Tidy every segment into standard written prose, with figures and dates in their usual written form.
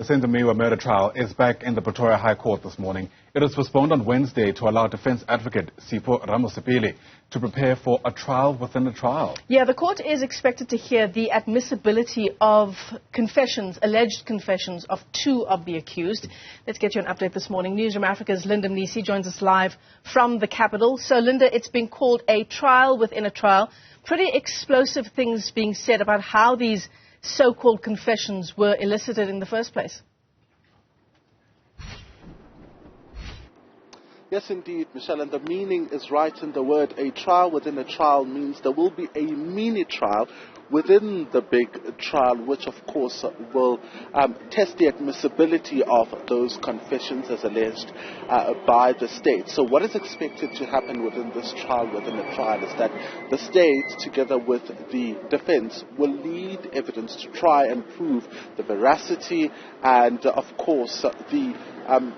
The Senzo Meyiwa murder trial is back in the Pretoria High Court this morning. It was postponed on Wednesday to allow defense advocate Sipho Ramosepele to prepare for a trial within a trial. Yeah, the court is expected to hear the admissibility of confessions, alleged confessions of two of the accused. Let's get you an update this morning. Newzroom Afrika's Mnisi joins us live from the capital. So, Linda, it's been called a trial within a trial. Pretty explosive things being said about how these so-called confessions were elicited in the first place. Yes, indeed, Michelle, and the meaning is right in the word. A trial within a trial means there will be a mini trial within the big trial, which of course will test the admissibility of those confessions as alleged by the state. So what is expected to happen within this trial within a trial is that the state, together with the defense, will lead evidence to try and prove the veracity and of course the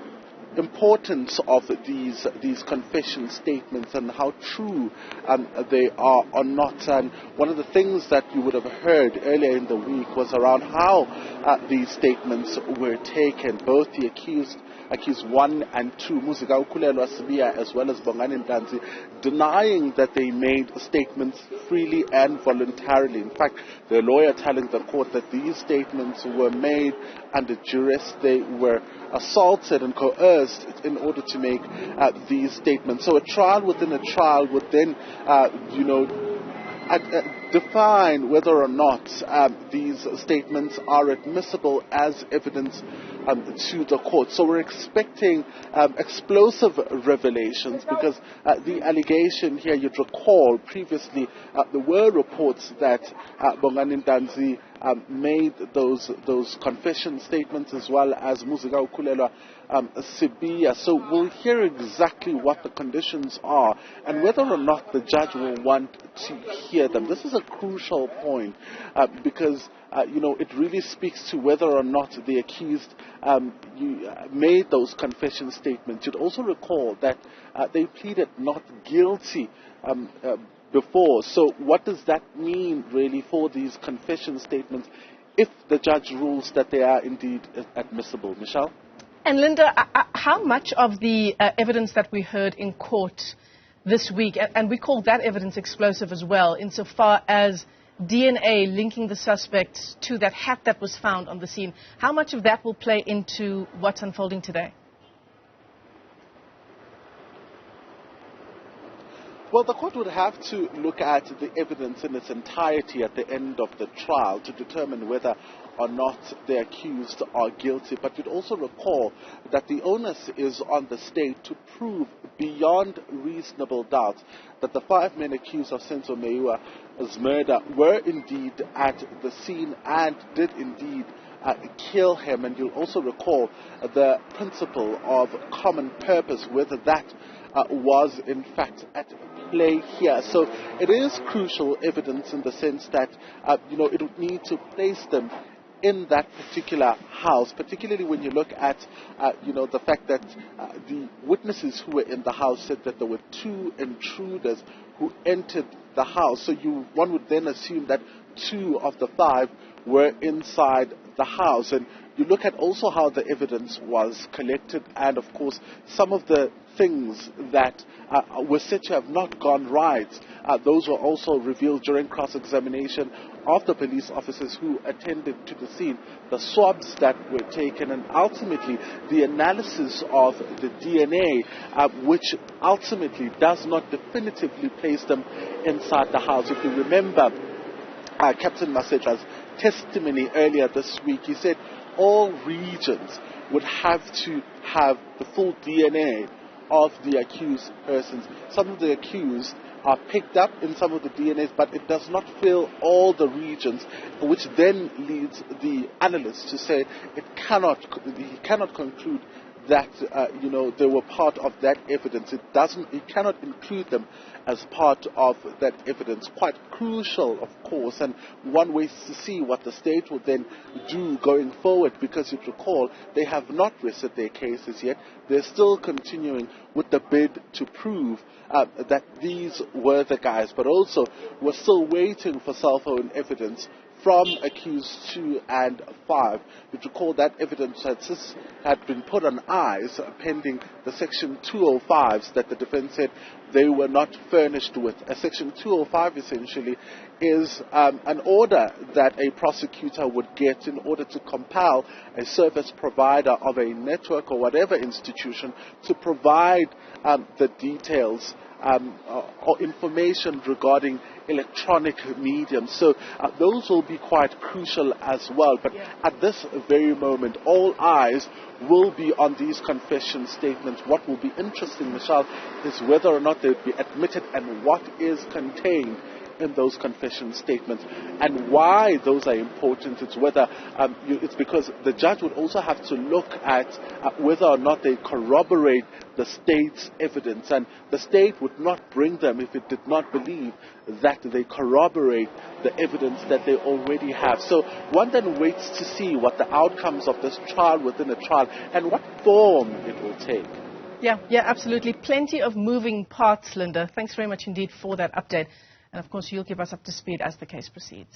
importance of these confession statements and how true they are or not. And one of the things that you would have heard earlier in the week was around how these statements were taken. Both the accused 1 and 2, as well as Bongani Ntanzi, denying that they made statements freely and voluntarily. In fact, the lawyer telling the court that these statements were made under duress. They were assaulted and coerced in order to make these statements. So a trial within a trial would then, define whether or not these statements are admissible as evidence to the court. So we're expecting explosive revelations because the allegation here, you'd recall previously there were reports that Bongani Ntanzi made those confession statements as well as Muzika Ukulelwa Sibiya. So we'll hear exactly what the conditions are and whether or not the judge will want to hear them. This is a crucial point because it really speaks to whether or not the accused made those confession statements. You'd also recall that they pleaded not guilty before. So what does that mean really for these confession statements if the judge rules that they are indeed admissible? Michelle? And Linda, how much of the evidence that we heard in court this week, and we called that evidence explosive as well, insofar as DNA linking the suspect to that hat that was found on the scene, how much of that will play into what's unfolding today? Well, the court would have to look at the evidence in its entirety at the end of the trial to determine whether or not the accused are guilty. But you'd also recall that the onus is on the state to prove beyond reasonable doubt that the 5 men accused of Senzo Meyiwa's murder were indeed at the scene and did indeed kill him. And you'll also recall the principle of common purpose, whether that was in fact at play here. So it is crucial evidence in the sense that it would need to place them in that particular house, particularly when you look at the fact that the witnesses who were in the house said that there were 2 intruders who entered the house. So one would then assume that 2 of the 5 were inside the house. And you look at also how the evidence was collected, and of course some of the things that were said to have not gone right, those were also revealed during cross-examination of the police officers who attended to the scene, the swabs that were taken, and ultimately the analysis of the DNA, which ultimately does not definitively place them inside the house. If you remember Captain Masetra's testimony earlier this week, he said all regions would have to have the full DNA of the accused persons. Some of the accused are picked up in some of the DNAs, but it does not fill all the regions, which then leads the analyst to say he cannot conclude that they were part of that evidence. It cannot include them as part of that evidence. Quite crucial, of course, and one way to see what the state will then do going forward, because you recall they have not rested their cases yet. They're still continuing with the bid to prove that these were the guys, but also we're still waiting for cell phone evidence from accused 2 and 5. You recall that evidence had been put on ice pending the Section 205s that the defense said they were not furnished with. A Section 205 essentially is an order that a prosecutor would get in order to compel a service provider of a network or whatever institution to provide the details or information regarding electronic mediums. So those will be quite crucial as well. But at this very moment, all eyes will be on these confession statements. What will be interesting, Michelle, is whether or not they'll be admitted and what is contained in those confession statements and why those are important. It's whether it's because the judge would also have to look at whether or not they corroborate the state's evidence, and the state would not bring them if it did not believe that they corroborate the evidence that they already have. So one then waits to see what the outcomes of this trial within a trial and what form it will take. Yeah, absolutely. Plenty of moving parts, Linda. Thanks very much indeed for that update. And of course, you'll give us up to speed as the case proceeds.